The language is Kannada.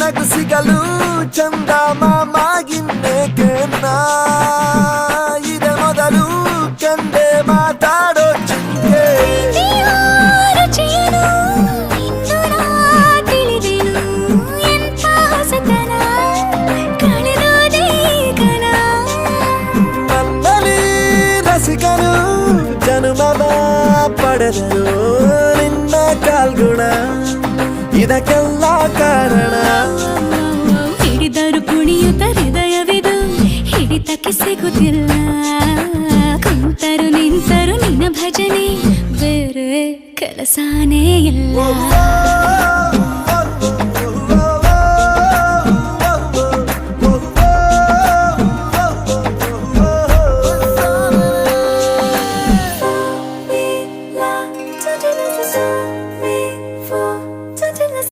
ನನಗೂ ಸಿಗಲು ಚಂದ ಮಾಮಾಗಿನ್ನೇಕೆನ್ನ ಇದೆ ಮೊದಲು ಕಂಡೆ ಮಾತಾಡೋ ಚಿಂತೆ ನನ್ನಲ್ಲಿ ರಸಿಕನು ಜನುಮವ ಪಡೆದರು ನಿನ್ನ ಕಾಲ್ಗುಣ ಇದಕ್ಕೆಲ್ಲ ಕಾರಣ ಹಿಡಿದರು ಕುಣಿಯುತ್ತ ಹೃದಯವಿದು ಹಿಡಿತಕ್ಕೆ ಸಿಗುತ್ತಿಲ್ಲ ಕುಂತರು ನಿಂತರು ನಿನ್ನ ಭಜನೆ ಬೇರೆ ಕೆಲಸನೇ ಇಲ್ಲ